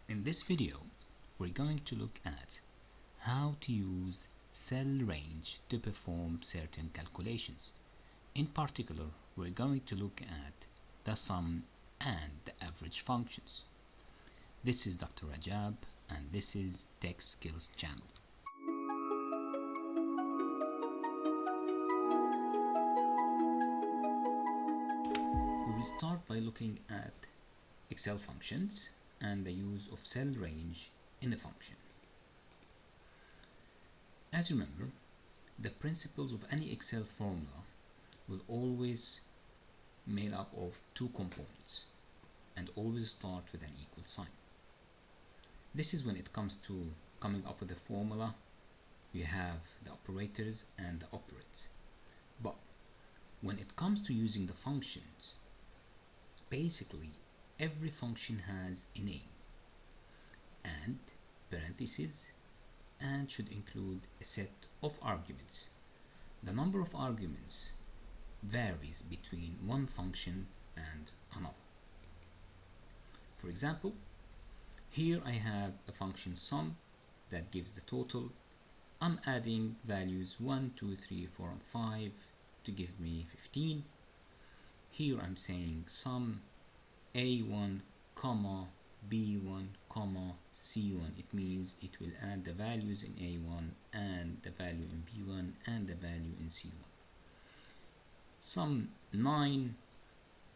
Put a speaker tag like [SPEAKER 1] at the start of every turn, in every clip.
[SPEAKER 1] In this video, we're going to look at how to use cell range to perform certain calculations. In particular, we're going to look at the sum and the average functions. This is Dr. Rajab and this is Tech Skills channel. We will start by looking at Excel functions and the use of cell range in a function. As you remember, the principles of any Excel formula will always made up of two components and always start with an equal sign. This is when it comes to coming up with a formula. We have the operators and the operands. But when it comes to using the functions, basically every function has a name and parentheses and should include a set of arguments. The number of arguments varies between one function and another. For example, here I have a function sum that gives the total. I'm adding values 1, 2, 3, 4, and 5 to give me 15. Here I'm saying sum a1, comma, b1, comma, c1. It means it will add the values in a1 and the value in b1 and the value in c1. Sum 9,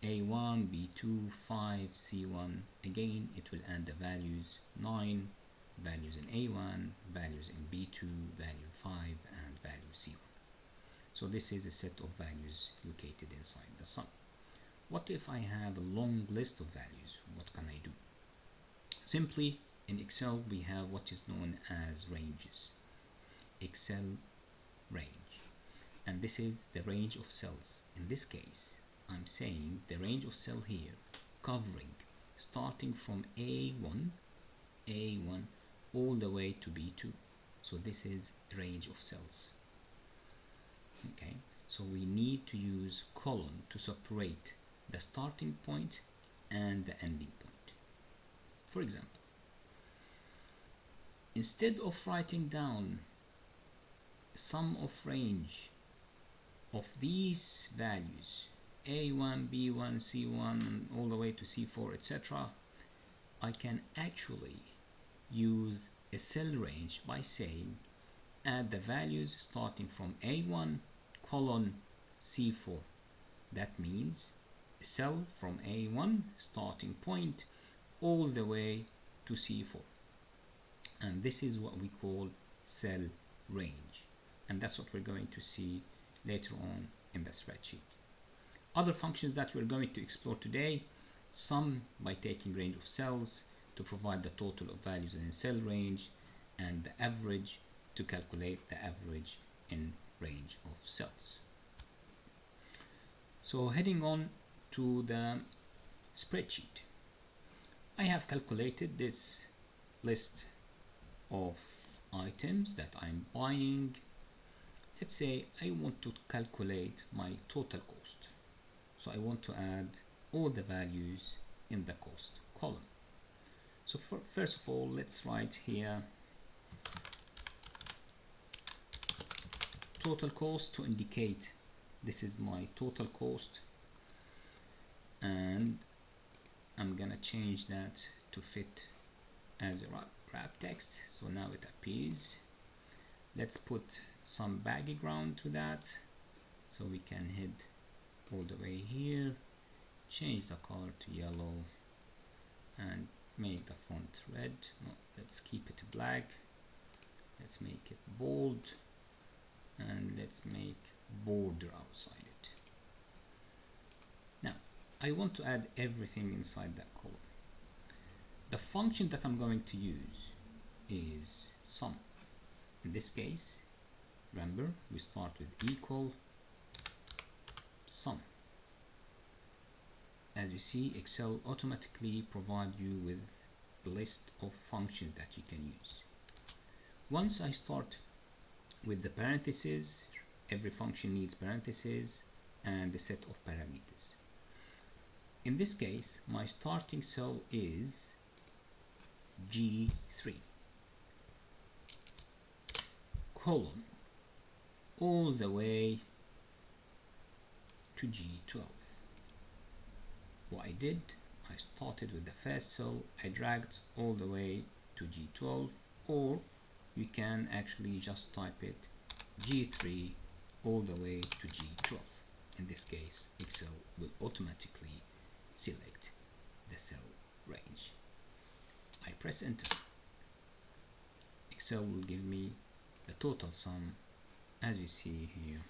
[SPEAKER 1] a1, b2, 5, c1. Again, it will add the values 9, values in a1, values in b2, value 5, and value c1. So this is a set of values located inside the sum. What if I have a long list of values? What can I do? Simply, in Excel, we have what is known as ranges. Excel range. And this is the range of cells. In this case, I'm saying the range of cell here covering starting from A1 all the way to B2. So this is a range of cells. Okay, so we need to use colon to separate the starting point and the ending point. For example, instead of writing down sum of range of these values a1, b1, c1 all the way to c4, etc., I can actually use a cell range by saying add the values starting from a1 colon c4. That means a cell from a1 starting point all the way to c4, and this is what we call cell range, and that's what we're going to see later on in the spreadsheet. Other functions that we're going to explore today: sum by taking range of cells to provide the total of values in cell range, and the average to calculate the average in range of cells. So heading on to the spreadsheet, I have calculated this list of items that I'm buying. Let's say I want to calculate my total cost. So I want to add all the values in the cost column. So first of all, let's write here total cost to indicate this is my total cost, and I'm gonna change that to fit as a wrap text, so now it appears. Let's put some background to that so we can head all the way here, change the color to yellow and make the font red. No, let's keep it black. Let's make it bold and let's make border outside it. Now I want to add everything inside that column. The function that I'm going to use is sum. In this case, remember, we start with equal sum. As you see, Excel automatically provides you with a list of functions that you can use. Once I start with the parentheses, every function needs parentheses and a set of parameters. In this case, my starting cell is G3 colon all the way to G12. What I did, I started with the first cell, I dragged all the way to G12, or you can actually just type it G3 all the way to G12. In this case, Excel will automatically select the cell range. I press enter. Excel will give me the total sum. As you see here,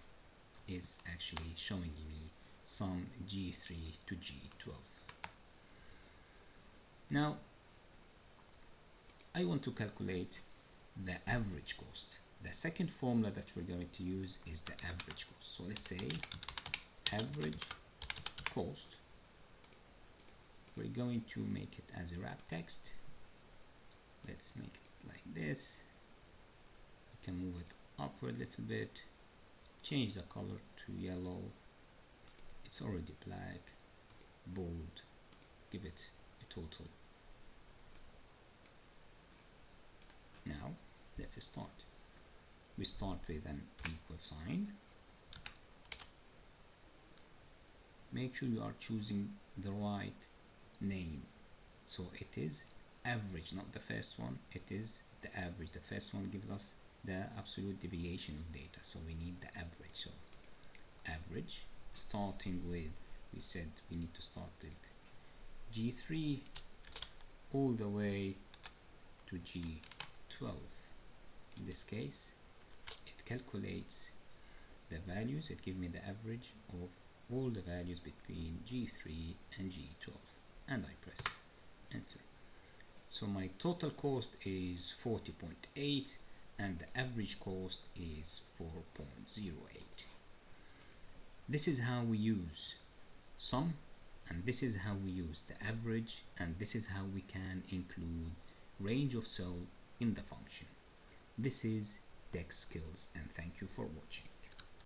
[SPEAKER 1] is actually showing me sum G3 to G12. Now I want to calculate the average cost. The second formula that we're going to use is the average cost. So let's say average cost. We're going to make it as a wrap text. Let's make it like this. You can move it upward a little bit, change the color to yellow. It's already black, bold, give it a total. Now let's start. We start with an equal sign. Make sure you are choosing the right name. So it is average, not the first one. It is the average. The first one gives us the absolute deviation of data, so we need the average. So average, starting with, we said we need to start with G3 all the way to G12. In this case, it calculates the values. It gives me the average of all the values between G3 and G12, and I press enter. So my total cost is 40.8 and the average cost is 4.08. This is how we use sum, and this is how we use the average, and this is how we can include range of cell in the function. This is Tech Skills, and thank you for watching.